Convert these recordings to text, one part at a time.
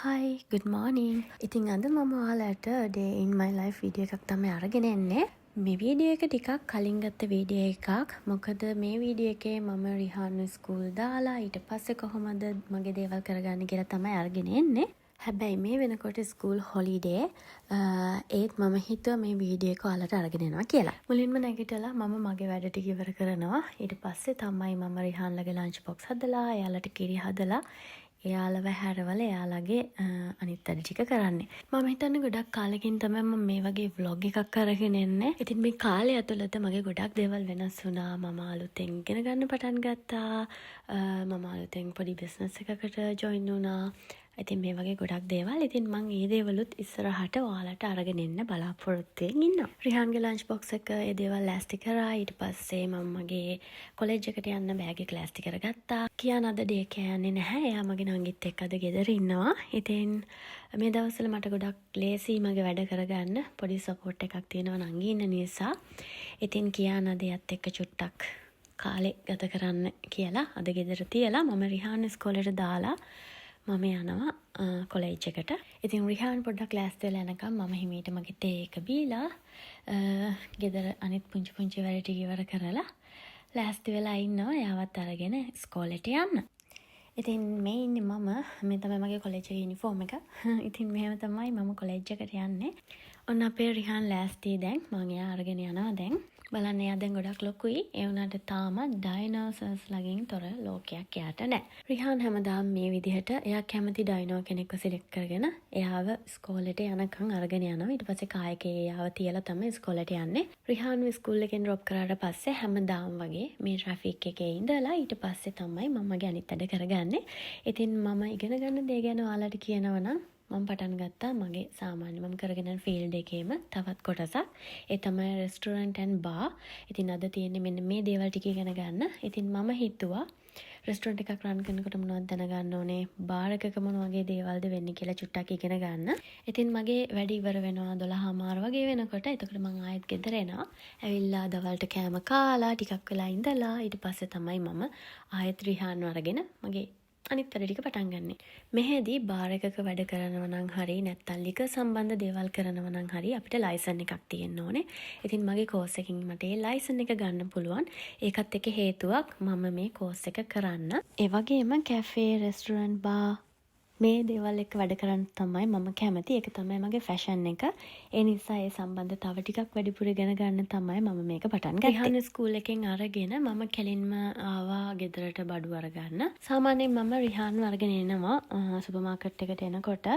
Hi, good morning. ඉතින් අද මම ඔයාලට day in my life video එකක් තමයි අරගෙන එන්නේ. මේ වීඩියෝ එක ටිකක් කලින් ගත්ත වීඩියෝ එකක්. මොකද මේ වීඩියෝ එකේ මම රිහාන් ස්කූල් දාලා ඊට පස්සේ කොහොමද මගේ දේවල් කරගන්නේ කියලා තමයි අරගෙන එන්නේ. හැබැයි මේ වෙනකොට ස්කූල් හොලිඩේ ඒත් මම හිතුවා මේ වීඩියෝ එක ඔයාලට අරගෙන එනවා කියලා. මුලින්ම නැගිටලා මම මගේ වැඩ ටික ඉවර කරනවා. ඊට පස්සේ තමයි මම රිහාන්ලගේ ලන්ච් බොක්ස් හදලා, එයාලට කිරි හදලා එයාලව හැරවල එයාලගේ අනිත් වැඩ ටික කරන්නේ. මම හිතන්නේ ගොඩක් කාලෙකින් තමයි මම මේ වගේ vlog එකක් අරගෙන එන්නේ. ඉතින් මේ කාලය ඇතුළත මගේ ගොඩක් දේවල් වෙනස් වුණා. මම අලුතෙන් ඉගෙන ගන්න පටන් ගත්තා. මම අලුතෙන් පොඩි බිස්නස් එකකට ජොයින් වුණා. ඉතින් මේ වගේ ගොඩක් දේවල්. ඉතින් මම ඒ දේවලුත් ඉස්සරහට ඔයාලට අරගෙන එන්න බලාපොරොත්තුෙන් ඉන්නවා. රිහාන්ගේ ලන්ච් බොක්ස් එක ඒ දේවල් ලෑස්ති කරා. ඊට පස්සේ මම මගේ කොලෙජ් එකට යන්න බෑග් එක ලෑස්ති කරගත්තා. කියාන අද ඩේ එක යන්නේ නැහැ. එයා මගේ නංගිත් එක්ක අද ගෙදර ඉන්නවා. ඉතින් මේ දවස්වල මට ගොඩක් ලේසි මගේ වැඩ කරගන්න. පොඩි සපෝට් එකක් තියෙනවා නංගි ඉන්න නිසා. ඉතින් කියාන අද එයත් එක්ක චුට්ටක් කාලේ ගත කරන්න කියලා අද ගෙදර තියලා මම රිහාන් ඉස්කෝලේට දාලා මම යනවා කොලෙජ් එකට. ඉතින් රිහාන් පොඩ්ඩක් ලෑස්ති වෙලා යනකම් මම හිමීට මගේ තේ එක බීලා ගෙදර අනිත් පුංචි වැඩ ටික ඉවර කරලා ලෑස්ති වෙලා ඉන්නවා එයාවත් අරගෙන ඉස්කෝලේට යන්න. ඉතින් මේ ඉන්නේ මම. මේ තමයි මගේ කොලෙජ් එකේ යුනිෆෝම් එක. ඉතින් මෙහෙම තමයි මම කොලෙජ් එකට යන්නේ. ඔන්න අපේ රිහාන් ලෑස්ති දැන්. මම එයා අරගෙන යනවා දැන්. බලන්න එයා දැන් ගොඩක් ලොකුයි. ඒ වුණාට තාම ඩයිනෝසර්ස් ළඟින් තොර ලෝකයක් එයාට නැහැ. රිහාන් හැමදාම මේ විදිහට එයා කැමති ඩයිනෝ කෙනෙක්ව සිලෙක්ට් කරගෙන එයාව ඉස්කෝලේට යනකම් අරගෙන යනවා. ඊට පස්සේ කායකේ එයාව තියලා තමයි ඉස්කෝලේට යන්නේ. රිහාන් ඉස්කෝල් එකෙන් ඩ්‍රොප් කරාට පස්සේ හැමදාම වගේ මේ ට්‍රැෆික් එකේ ඉඳලා ඊට පස්සේ තමයි මම මගේ අනිත් වැඩ කරගන්නේ. ඉතින් මම ඉගෙන ගන්න දේ ගැන ඔයාලට කියනවා නම් මම පටන් ගත්තා මගේ සාමාන්‍ය මම කරගෙන යන ෆීල්ඩ් එකේම තවත් කොටසක්. ඒ තමයි රෙස්ටොරන්ට් ඇන්ඩ් බාර්. ඉතින් අද තියෙන්නේ මෙන්න මේ දේවල් ටික ඉගෙන ගන්න. ඉතින් මම හිතුවා රෙස්ටොරන්ට් එකක් රන් කරනකොට මොනවද දැනගන්න ඕනේ, බාර් එකක මොන වගේ දේවල්ද වෙන්නේ කියලා චුට්ටක් ඉගෙන ගන්න. ඉතින් මගේ වැඩ ඉවර වෙනවා 12:00 වගේ වෙනකොට. එතකොට මම ආයෙත් ගෙදර එනවා. ඇවිල්ලා දවල්ට කෑම කාලා ටිකක් වෙලා ඉඳලා ඊට පස්සේ තමයි මම ආයෙත් රිහාන්ව අරගෙන මගේ අනිත් වැඩ ටික පටන් ගන්නෙ. මෙහෙදී බාර් එකක වැඩ කරනවා නම් හරි නැත්නම් ලිකර් සම්බන්ධ දේවල් කරනවා නම් හරි අපිට ලයිසන් එකක් තියෙන්න ඕනේ. ඉතින් මගේ කෝස් එකකින් මට ඒ ලයිසන් එක ගන්න පුළුවන්. ඒකත් එක හේතුවක් මම මේ කෝස් එක කරන්න. ඒ වගේම කැෆේ, රෙස්ටොරන්ට්, බාර් මේ දේවල් එක්ක වැඩ කරන්න තමයි මම කැමති. ඒක තමයි මගේ ෆැෂන් එක. ඒ නිසා ඒ සම්බන්ධ තව ටිකක් වැඩිපුර ඉගෙන ගන්න තමයි මම මේක පටන් ගත්තේ. රිහාන් ස්කූල් එකෙන් අරගෙන මම කෙලින්ම ආවා ගෙදරට බඩු අරගන්න. සාමාන්‍යයෙන් මම රිහාන්ව අරගෙන එනවා සුපර් මාකට් එකට එනකොට.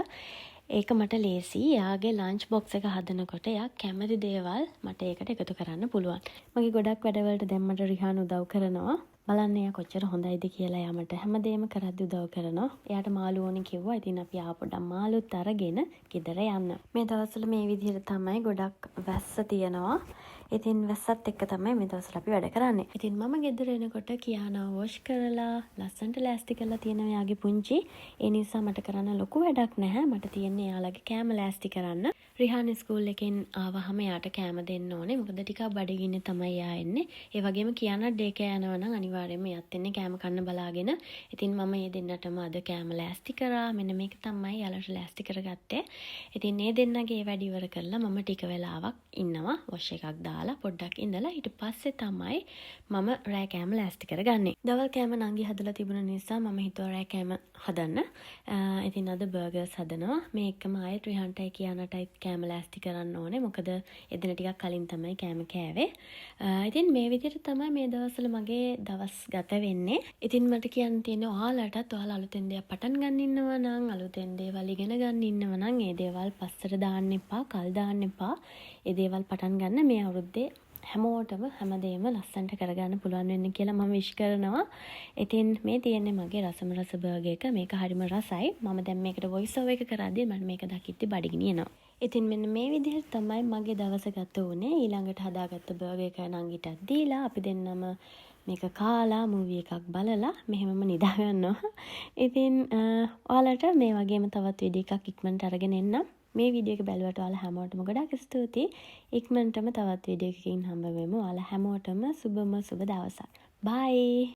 ඒක මට ලේසි. එයාගේ ලන්ච් බොක්ස් එක හදනකොට එයා කැමති දේවල් මට ඒකට එකතු කරන්න පුළුවන්. මගේ ගොඩක් වැඩවලට දැන් මට රිහාන් උදව් කරනවා. බලන්න එයා කොච්චර හොඳයිද කියලා. එයා මට හැමදේම කරද්දි උදව් කරනවා. එයාට මාළු ඕනේ කිව්වා. ඉතින් අපි ආපොඩක් මාළුත් අරගෙන ගෙදර යන්න. මේ දවස්වල මේ විදිහට තමයි ගොඩක් වැස්ස තියෙනවා. ඉතින් වැස්සත් එක්ක තමයි මේ දවස්වල අපි වැඩ කරන්නේ. ඉතින් මම ගෙදර එනකොට කියානා වොෂ් කරලා ලස්සන්ට ලෑස්ති කරලා තියෙනවා එයාගේ පුංචි. ඒ නිසා මට කරන්න ලොකු වැඩක් නැහැ. මට තියෙන්නේ එයාලගේ කෑම ලෑස්ති කරන්න. රිහාන් ස්කූල් එකෙන් ආවහම එයාට කෑම දෙන්න ඕනේ. මොකද ටිකක් බඩගින්නේ තමයි එයා එන්නේ. ඒ වගේම කියානා ඩේ කෑ යනවා නම් අනිවාර්යයෙන්ම එයාත් එන්නේ කෑම කන්න බලාගෙන. ඉතින් මම මේ දෙන්නටම අද කෑම ලෑස්ති කරා. මෙන්න මේක තමයි එයාලට ලෑස්ති කරගත්තේ. ඉතින් මේ දෙන්නගේ වැඩ ඉවර කරලා මම ටික වෙලාවක් ඉන්නවා. වොෂ් එකක් දාලා පොඩ්ඩක් ඉඳලා ඊට පස්සේ තමයි මම රෑ කෑම ලෑස්ති කරගන්නේ. දවල් කෑම නංගි හදලා තිබුණ නිසා මම හිතුවා රෑ කෑම හදන්න. ඉතින් අද බර්ගර්ස් හදනවා. මේ එකම ආයෙත් රිහාන්ටයි කියානටයි කෑම ලෑස්ති කරන්න ඕනේ. මොකද එදින ටිකක් කලින් තමයි කෑම කෑවේ. ඉතින් මේ විදිහට තමයි මේ දවස්වල මගේ දවස් ගත වෙන්නේ. ඉතින් මට කියන්න තියෙන්නේ ඔයාලටත් ඔයාලා අලුතෙන් දෙයක් පටන් ගන්න ඉන්නවා නම්, අලුතෙන් දේවල් ඉගෙන ගන්න ඉන්නවා නම් ඒ දේවල් පස්සට දාන්න එපා, කල් දාන්න එපා. ඒ දේවල් පටන් ගන්න මේ අවුරුද්දේ හැමෝටම හැමදේම ලස්සන්ට කරගන්න පුළුවන් වෙන්න කියලා මම විශ් කරනවා. ඉතින් මේ තියෙන්නේ මගේ රසම රස බර්ගර් එක. මේක හරිම රසයි. මම දැන් මේකට වොයිස් ඕවර් එක කරද්දී මම මේක දකිද්දි බඩගිනි එනවා. ඉතින් මෙන්න මේ විදිහට තමයි මගේ දවස ගත වුණේ. ඊළඟට හදාගත්ත බර්ගර් එක නංගිටත් දීලා අපි දෙන්නම මේක කාලා මූවි එකක් බලලා මෙහෙමම නිදා ගන්නවා. ඉතින් ඔයාලට මේ වගේම තවත් වීඩියෝ එකක් ඉක්මනට අරගෙන එන්නම්. මේ වීඩියෝ එක බැලුවට ඔයාලා හැමෝටම ගොඩාක් ස්තුතියි. ඉක්මනටම තවත් වීඩියෝ එකකින් හම්බ වෙමු. ඔයාලා හැමෝටම සුබම සුබ දවසක්. බයි.